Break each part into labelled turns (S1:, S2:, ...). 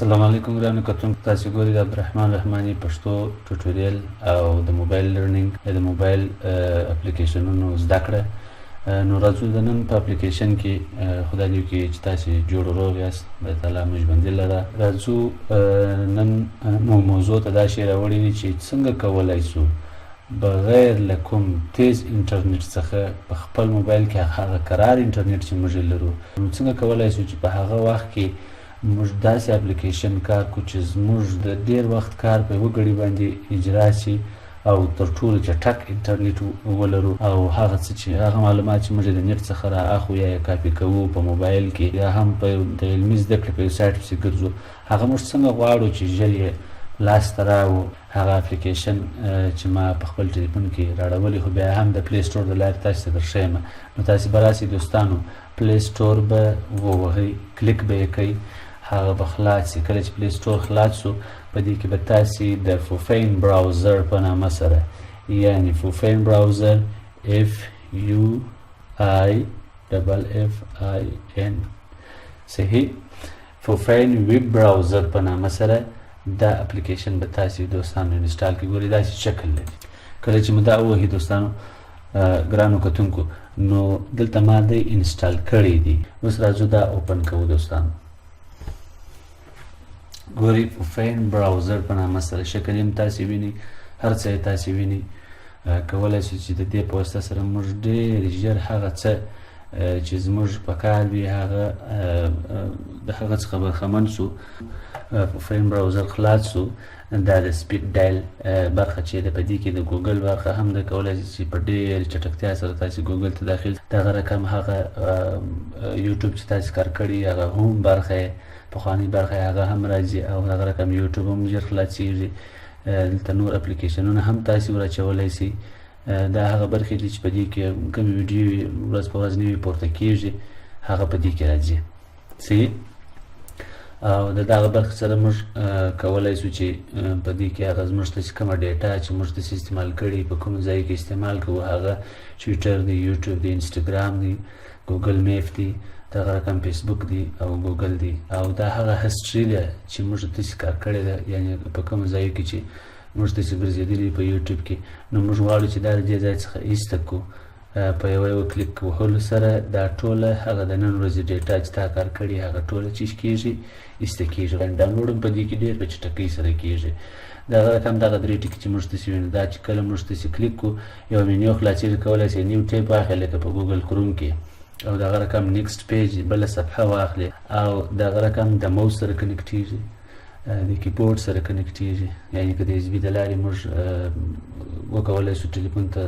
S1: السلام علیکم ګرانو کتونکو، تاسو ګورئ د عبدالرحمن رحماني پښتو ټوټوریل او د موبایل لرنینګ د موبایل اپلیکیشنونو زده کړه. نو راځو د نن په اپلیکیشن کې خدای دې وکړي چې تاسو جوړ او روغ یاست، خدای تعالی موږ باندې لره. راځو نن موضوع ته دا شی راوړی دی چې څنګه کولی شو بغیر له کوم تیز انټرنیټ څخه په خپل موبایل کې هغه قرار انټرنیټ چې موږ لرو، نو څنګه کولی شو چې په هغه وخت کې موږ داسې اپلیکیشن کار کو چې زموږ د ډېر وخت کار په یوه ګړي باندې اجرا شي او تر ټولو چټک انټرنیټ ولرو، او هغه څه چې هغه معلومات چې موږ د نیټ څخه را اخلو یا یې کاپي کوو په موبایل کې یا هم په د علمي زده کړې په یو سایټ پسې ګرځو، هغه موږ څنګه غواړو چې ژر یې لاسته راوړو. هغه اپلیکیشن چې ما په خپل ټلیفون کې راړولی، خو بیا هم د پلی سټور د لارې تاسو ته درښیم. نو تاسې به راسئ دوستانو، پلی سټور به ووهئ، کلیک به یې کوئ، هغه به خلاص شي. کله چې پلی سټور خلاص شو، په دې کې به تاسې د فوفین براوزر په نامه سره، یعنې فوفین براوزر FUIFFIN صحیح، فوفین ویب براوزر په نامه سره دا اپلیکیشن به تاسې دوستانو انسټال کړئ. ګورئ داسې شکل لري. کله چې مو دا ووهي دوستانو ګرانو کتونکو، نو دلته ما دی انسټال کړی دی. اوس راځو دا اوپن کوو دوستانو. ګورئ فوفین براوزر په نامه سره شکل یې تاسې وینئ، هر څه یې تاسې وینئ. کولی شو چې د دې په واسطه سره موږ ډېر ژر هغه څه چې زموږ په کار وي هغه د هغه څخه برخمن شو. فوفین براوزر خلاص شو. دا د سپیډ ډایل برخه چې ده، په دې کې د ګوګل برخه هم ده، کولی شي چې په ډېر چټکتیا سره تاسې ګوګل ته داخل. دغه رقم هغه یوټیوب چې تاسې کار کړي هغه هم برخه یې پخوانۍ برخه یې هغه هم راځي، او دغه رقم یوټیوب هم ژر خلاصېږي. دلته نور اپلیکیشنونه هم تاسې ور اچولی شئ. دا هغه برخې دي چې په دې کې کومې ویډیو ورځ په ورځ نوي پورته کېږي، هغه په دې کې راځي صحیح. او د دغه برخې سره موږ کولی شو چې په دې کې هغه زموږ ته چې کومه ډیټا چې موږ داسې استعمال کړي په کوم ځای کې استعمال کوو، هغه ټویټر دی، یوټیوب دی، انسټاګرام دی، ګوګل میپ دی، دغه رقم فیسبوک دی او ګوګل دی، او دا هغه هسټري ده چې موږ داسې کار کړی ده، یعنې په کوم ځای کې چې موږ داسې ګرځېدلي په یوټیوب کې. نو موږ غواړو چې دا د دې ځای څخه ایسته کړو. په یوه کلیک وهلو سره دا ټوله هغه د نن ورځې ډیټا چې تا کار کړي هغه ټوله چیز کېږي، ایسته کېږي. ډاونلوډ هم په دې کې ډېر په چټکۍ سره کېږي. دغه رقم دغه درې ټکي چې موږ داسې وینو، دا چې کله موږ داسې کلیک کړو یوه منیو خلاصېږي، کولی شئ نیو ټیب واخلئ لکه په ګوګل کروم کې، او دغه رقم نیکسټ پیج بله صفحه واخلئ، او دغه رقم د موس سره کنیکټېږي، د کیبورډ سره کنیکټېږي. یعنې که د USB د لارې موږ وکولی شو ټلیفون ته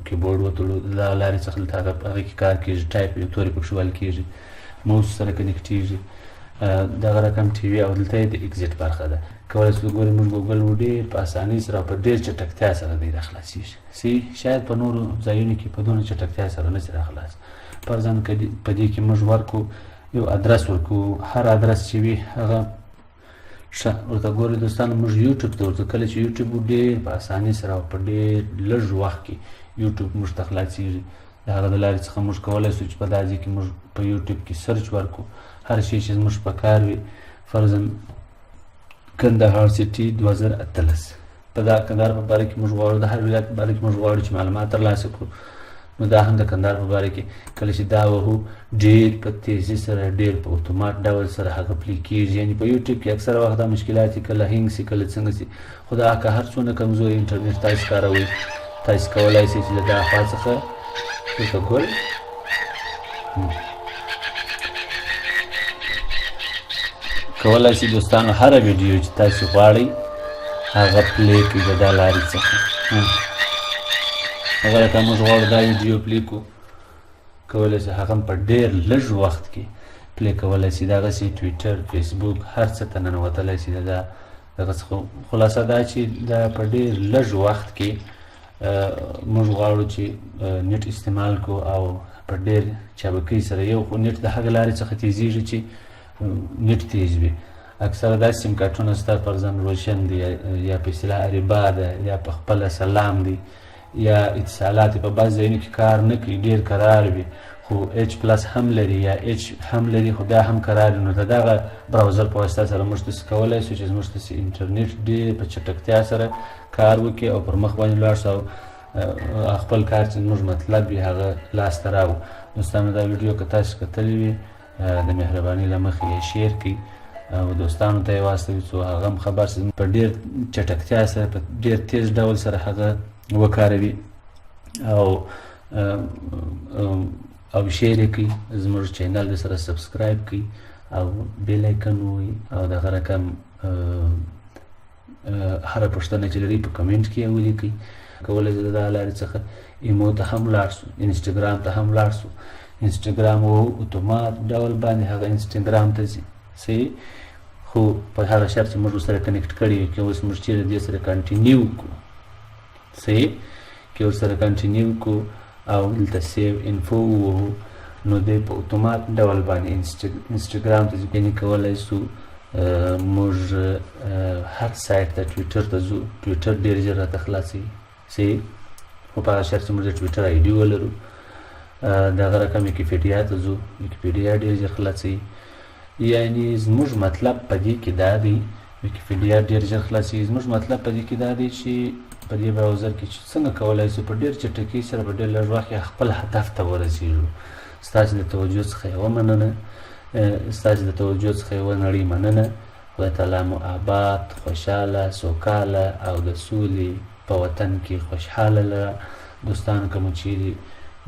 S1: کیبورډ وتړو، د دغه لارې څخه دلته هغه کې کار کېږي، ټایپ یو تورې پکښې ویل کېږي، موس سره کنیکټېږي. دغه رقم ټي وي، او دلته یې د اکزیټ برخه ده. کولی شو ګورئ موږ ګوګل ډېر په اسانۍ سره او په ډېر چټکتیا سره دی راخلاصېږي. صحیح، شاید په نورو ځایونو کې په دونه چټکتیا سره نه شي راخلاص. فرضاً په دې کې موږ ورکړو یو ادرس ورکړو، هر ادرس چې وي هغه ښه ورته ګورئ دوستانو. موږ یوټیوب ته ورته، کله چې یوټیوب ډېر په اسانۍ سره او په ډېر لږ وخت کې یوټیوب موږ ته خلاصېږي، د هغه د لارې څخه موږ کولی شو چې په دا ځای کې موږ په یوټیوب کې سرچ ورکړو هر شی چې زموږ په کار وي. فرضاً کندهار سیټي 2018، په دا کندهار په باره کې موږ غواړو، د هر ولایت په باره کې موږ غواړو چې معلومات ترلاسه کړو. نو دا هم د کندهار په باره کې کله چې دا وهو ډېر په تیزي سره، ډېر په اتومات ډول سره هغه پلی کېږي. یعنې په یوټیوب کې اکثره وخت دا مشکلات یې کله هینګ شي، کله څنګه شي، خو دا که هر څومره کمزوري انټرنیټ تاسې کاروئ، تاسې کولی شئ چې له دا خوا څخه دلته ګورئ کولی شئ دوستانو هره ویډیو چې تاسې غواړئ هغه پلی کړئ د دا لارې څخه. هغه لکه موږ غواړو دا ویډیو پلی کړو، کولی شئ هغه هم په ډېر لږ وخت کې پلی کولی شئ. دغسې ټویټر، فیسبوک، هر څه ته ننوتلی شئ. دغه څخه خلاصه دا چې دا په ډېر لږ وخت کې موږ غواړو چې نیټ استعمال کړو، او په ډېر چابکۍ سره. یو خو نیټ د هغې لارې څخه تیزېږي چې نیټ تیز وي. اکثره داسې سیم کارټونه شته، فرضاً روشن دی، یا په اصطلاح اریبا ده، یا په خپله سلام دی، یا اتصالات په بعض ځایونو کې کار نه کوي، ډېر کرار وي، خو H+ هم لري یا H هم لري خو بیا هم کرار نو د دغه براوزر په واسطه سره موږ تاسو کولی شو چې زموږ تاسو انټرنیټ ډېر په چټکتیا سره کار وکړي او پر مخ باندې ولاړ شو او خپل کار چې موږ مطلب وي هغه لاسته راوړو. دوستانو دا ویډیو که تاسو کتلی وي د مهربانۍ له مخې یې شیر کړئ او دوستانو ته یې واستوي څو هغه هم خبر شي په ډېر چټکتیا سره په ډېر تیز ډول سره هغه وکاروي او شیر یې کړئ. زموږ چینل سره سبسکرایب کړئ او بیل آیکن ووهئ او دغه رقم هره پوښتنه چې لرئ په کمنټ کې یې ولیکئ. کولی شو د دغه لارې څخه ایمو ته هم ولاړ شو، انسټاګرام ته هم ولاړ شو. انسټاګرام اتومات ډول باندې هغه انسټاګرام ته ځي صحیح، خو په هغه شرط چې موږ ورسره کنیکټ کړي وي که اوس موږ چیرې دې سره کنټینیو کړو صحیح، که ورسره کنټینیو کړو او دلته سیو انفو ووهو نو دی په اتومات ډول باندې انسټاګرام ته ځي. یعنې کولی شو موږ هر سایټ ته ټویټر ته ځو، ټویټر ډېر ژر راته خلاصوي صحیح، خو په هغه شرط چې موږ د ټویټر آی ډي ولرو. دغه رقم ویکیپیډیا ته ځو، ویکیپیډیا ډېر ژر خلاصوي. یعنې زموږ مطلب په دې کې دا دی، ویکیپیډیا ډېر ژر خلاصوي. زموږ مطلب په دې کې دا دی چې په دې براوزر کې چې څنګه کولی شو په ډېر چټکۍ سره په ډېر لږ وخت کې خپل هدف ته ورسېږو. ستاسې د توجه څخه یوه مننه، ستاسې د توجه څخه یوه نړۍ مننه. خدای تعالی مو آباد، خوشحاله، سوکاله او د سولې په وطن کې خوشحاله لره. دوستانو که مو چیرې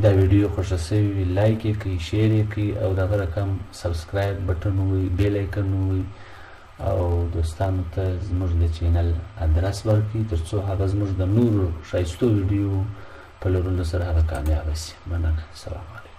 S1: دا ویډیو خوښه سوې وي لایک یې کړئ، شیر یې کړئ او دغه رقم سبسکرایب بټن ووهئ، بیل آیکن ووهئ او دوستانو ته زموږ د چینل ادرس ورکړئ تر څو هغه زموږ د نورو ښایستو ویډیو په لرلو سره هغه کامیابه شي. مننه. سلام علیکم.